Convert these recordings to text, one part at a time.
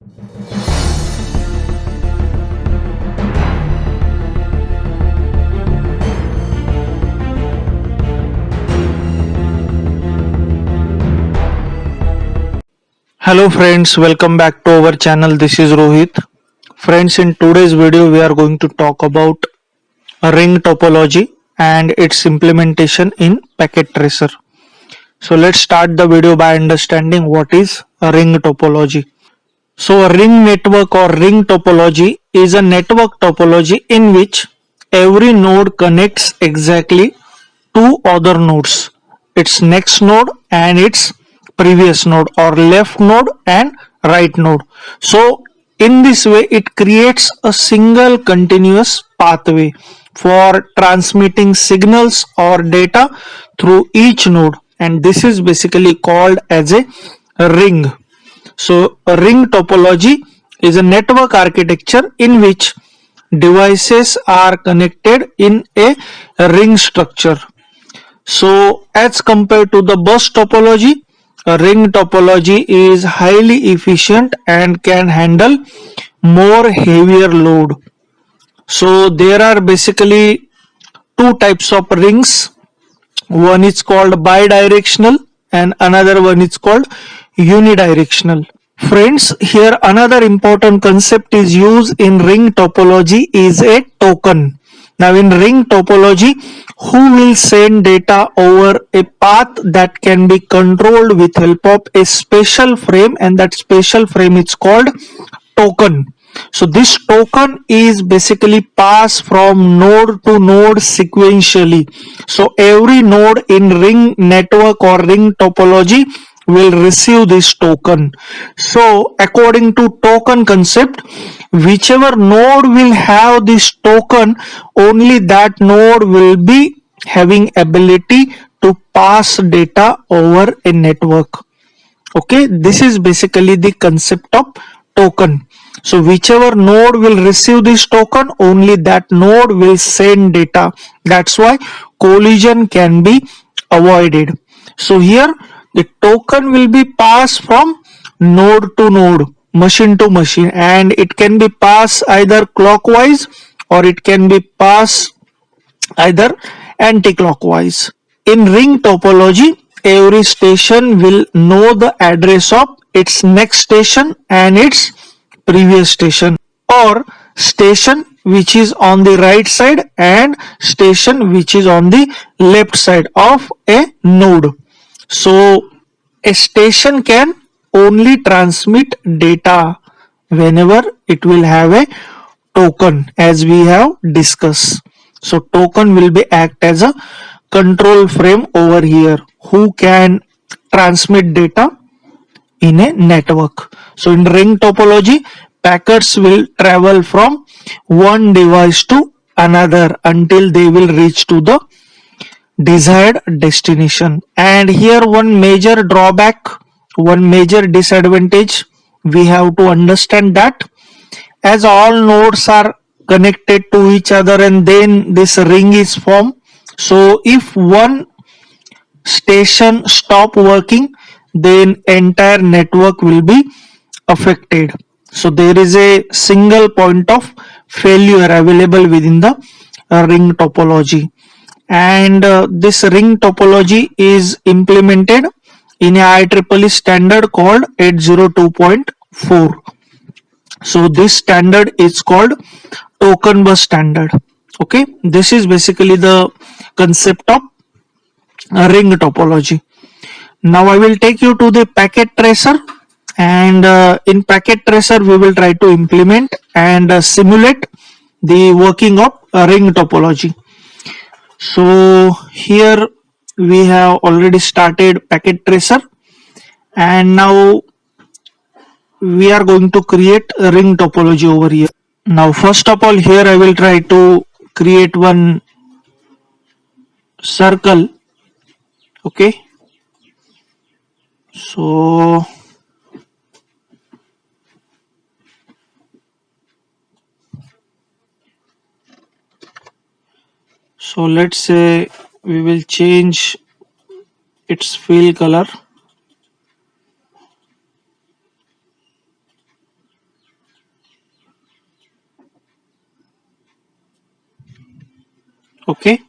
Hello friends, welcome back to our channel. This is Rohit. Friends, in today's video we are going to talk about a ring topology and its implementation in Packet Tracer. So let's start the video by understanding what is a ring topology. So a ring network or ring topology is a network topology in which every node connects exactly two other nodes, its next node and its previous node, or left node and right node. So in this way it creates a single continuous pathway for transmitting signals or data through each node, and this is basically called as a ring. So a ring topology is a network architecture in which devices are connected in a ring structure. So as compared to the bus topology, a ring topology is highly efficient and can handle more heavier load. So there are basically two types of rings. One is called bidirectional and another one is called unidirectional. Friends, here another important concept is used in ring topology is a token. Now in ring topology, who will send data over a path that can be controlled with help of a special frame, and that special frame is called token. So this token is basically passed from node to node sequentially. So every node in ring network or ring topology will receive this token. So according to token concept, whichever node will have this token, only that node will be having ability to pass data over a network. Okay, this is basically the concept of token. So whichever node will receive this token, only that node will send data. That's why collision can be avoided. So here the token will be passed from node to node, machine to machine, and it can be passed either clockwise or it can be passed either anti-clockwise. In ring topology, every station will know the address of its next station and its previous station, or station which is on the right side and station which is on the left side of a node. So a station can only transmit data whenever it will have a token, as we have discussed. So token will be act as a control frame over here who can transmit data in a network. So in ring topology, packets will travel from one device to another until they will reach to the desired destination. And here one major drawback, one major disadvantage, we have to understand that as all nodes are connected to each other and then this ring is formed. So if one station stop working, then entire network will be affected. So there is a single point of failure available within the ring topology, and this ring topology is implemented in a IEEE standard called 802.4. So this standard is called token bus standard. Okay, this is basically the concept of ring topology. Now I will take you to the packet tracer, and in packet tracer we will try to implement and simulate the working of ring topology. So here we have already started packet tracer, and now we are going to create a ring topology over here. Now first of all, here I will try to create one circle. Okay, so let's say we will change its fill color. Okay,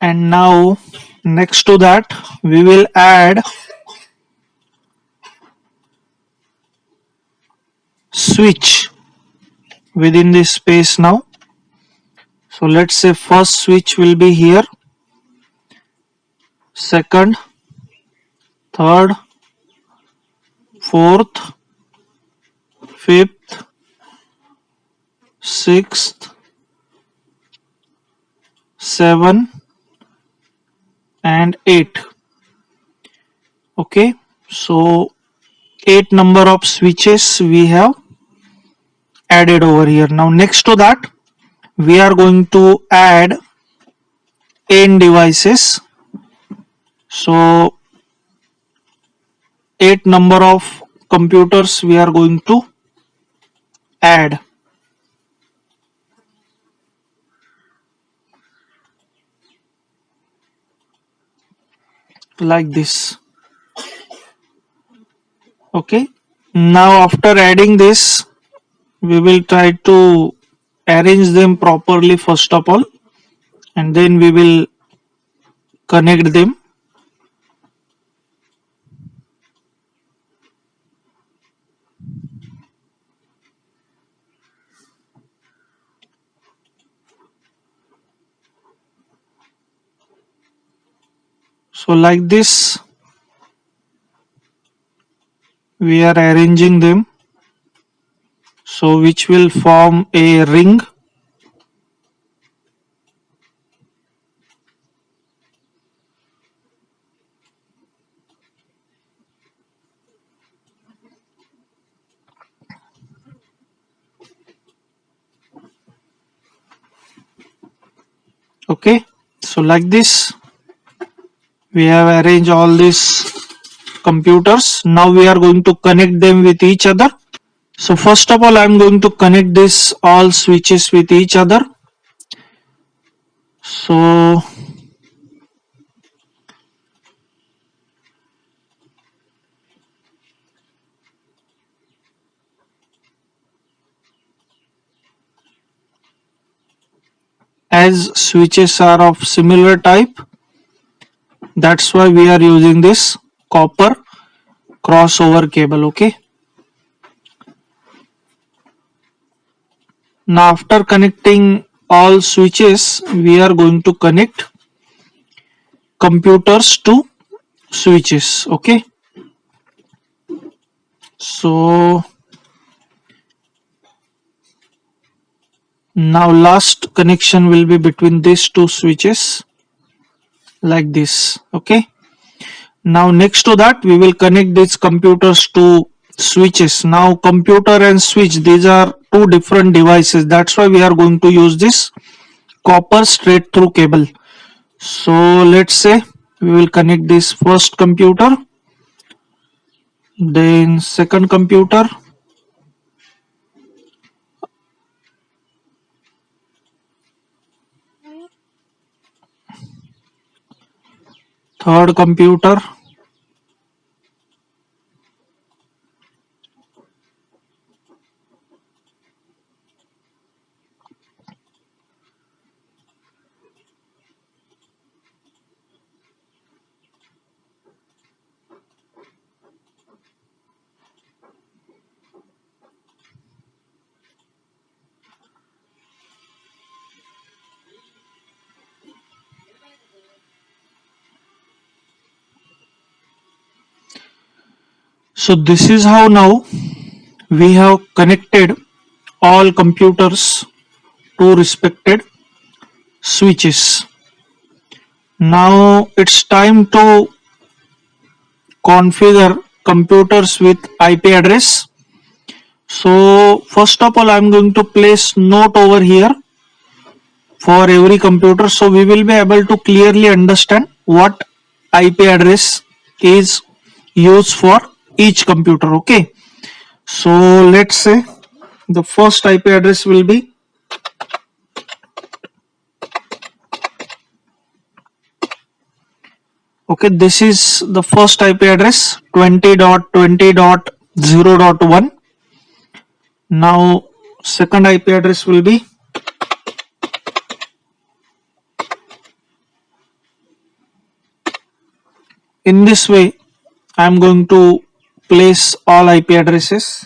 and now next to that we will add switch within this space now. So let's say first switch will be here, second, third, fourth, fifth, sixth, seven, and 8. Okay, so 8 number of switches we have added over here. Now next to that we are going to add n devices. So 8 number of computers we are going to add like this. Okay, now after adding this we will try to arrange them properly first of all, and then we will connect them. So like this we are arranging them, so which will form a ring. Okay, so like this we have arranged all these computers. Now we are going to connect them with each other. So first of all I am going to connect this all switches with each other. So as switches are of similar type, that's why we are using this copper crossover cable. Okay, now after connecting all switches we are going to connect computers to switches. Okay, so now last connection will be between these two switches like this. Okay, now next to that we will connect these computers to switches. Now computer and switch, these are two different devices, that's why we are going to use this copper straight through cable. So let's say we will connect this first computer, then second computer, third computer, so this is how now we have connected all computers to respected switches. Now it's time to configure computers with IP address. So first of all I'm going to place note over here for every computer, so we will be able to clearly understand what IP address is used for each computer. Okay, so let's say the first IP address will be, okay, this is the first IP address 20.20.0.1. Now second IP address will be in this way. I am going to place all IP addresses.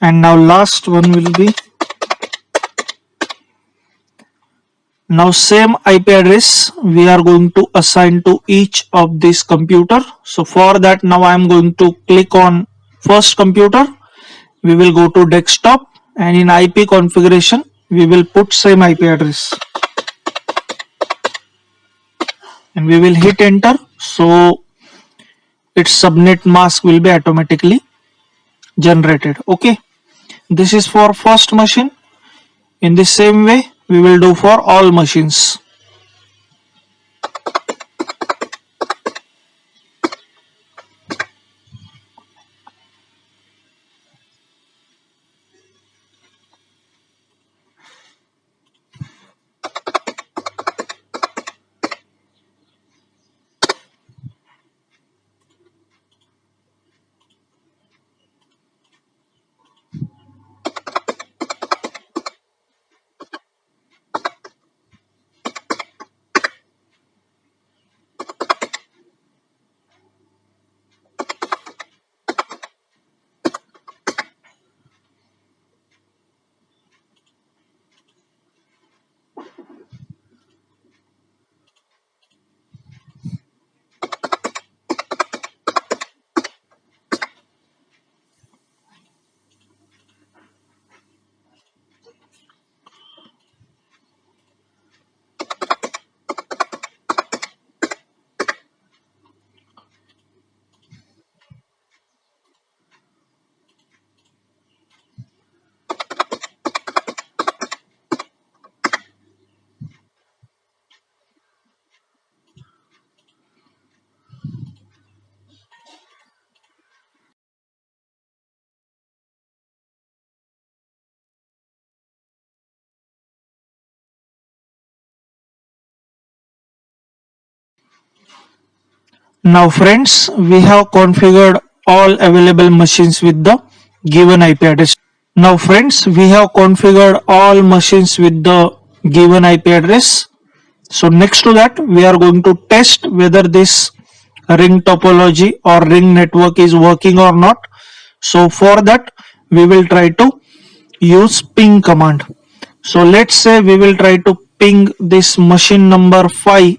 And now last one will be, now same IP address we are going to assign to each of this computer. So for that, now I am going to click on first computer. We will go to desktop, and in IP configuration we will put same IP address and we will hit enter. So its subnet mask will be automatically generated. Okay, this is for first machine. In the same way we will do for all machines. Now friends, we have configured all available machines with the given IP address. Now friends, we have configured all machines with the given IP address. So next to that, we are going to test whether this ring topology or ring network is working or not. So for that, we will try to use ping command. So let's say we will try to ping this machine number 5,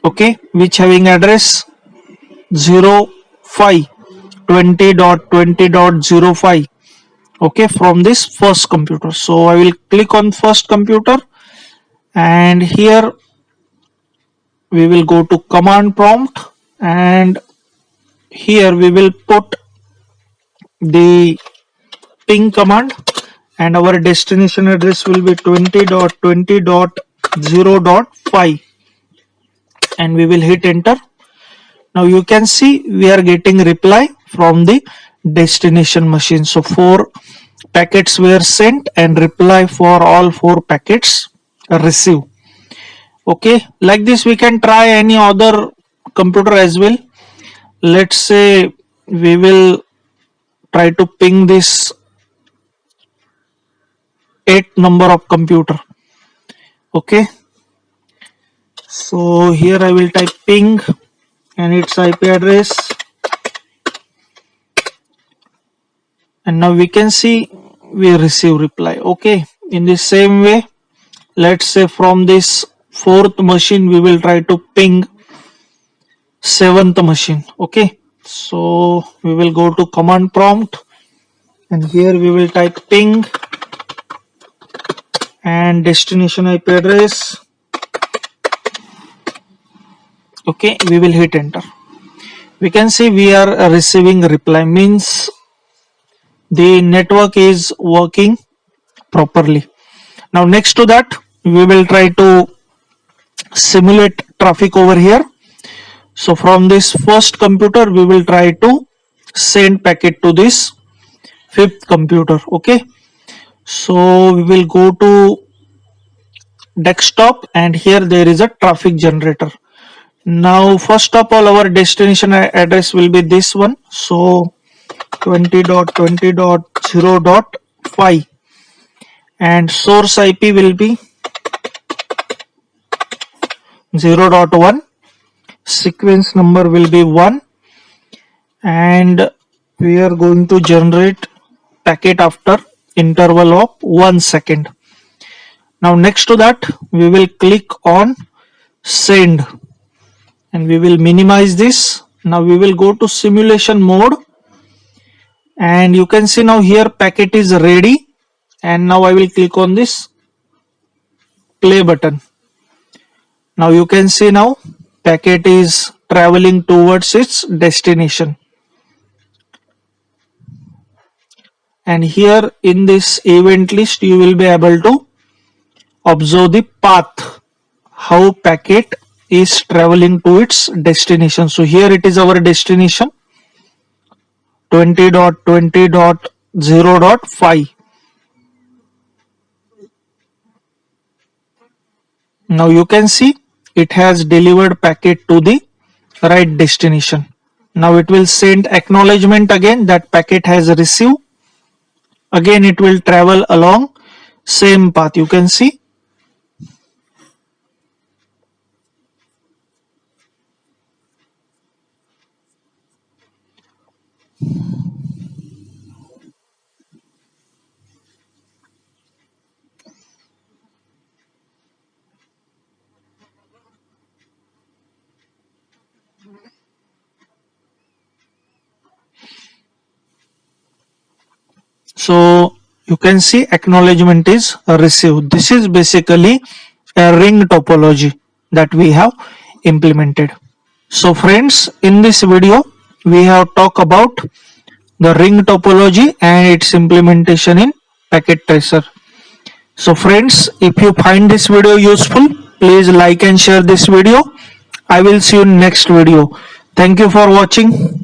okay, which having address 05.20.20.05, okay, from this first computer. So I will click on first computer, and here we will go to command prompt, and here we will put the ping command, and our destination address will be 20.20.0.5, and we will hit enter. Now you can see we are getting reply from the destination machine. So 4 packets were sent and reply for all 4 packets received. Okay, like this we can try any other computer as well. Let's say we will try to ping this 8 number of computer. Okay, so here I will type ping and its IP address, and now we can see we receive reply. Okay, in the same way, let's say from this 4th machine we will try to ping 7th machine. Okay, so we will go to command prompt, and here we will type ping and destination IP address. Okay, we will hit enter. We can see we are receiving reply, means the network is working properly. Now next to that, we will try to simulate traffic over here. So from this first computer, we will try to send packet to this fifth computer. Okay, so we will go to desktop, and here there is a traffic generator. Now first of all, our destination address will be this one. So 20.20.0.5, and source IP will be 0.1, sequence number will be 1, and we are going to generate packet after interval of 1 second. Now next to that, we will click on send, and we will minimize this. Now we will go to simulation mode, and you can see now here packet is ready. And now I will click on this play button. Now you can see now packet is traveling towards its destination. And here in this event list, you will be able to observe the path, how packet is traveling to its destination. So here it is our destination 20.20.0.5. Now you can see it has delivered packet to the right destination. Now it will send acknowledgement again that packet has received. Again it will travel along same path, you can see. So you can see acknowledgement is received. This is basically a ring topology that we have implemented. So friends, in this video we have talked about the ring topology and its implementation in Packet Tracer. So friends, if you find this video useful, please like and share this video. I will see you in next video. Thank you for watching.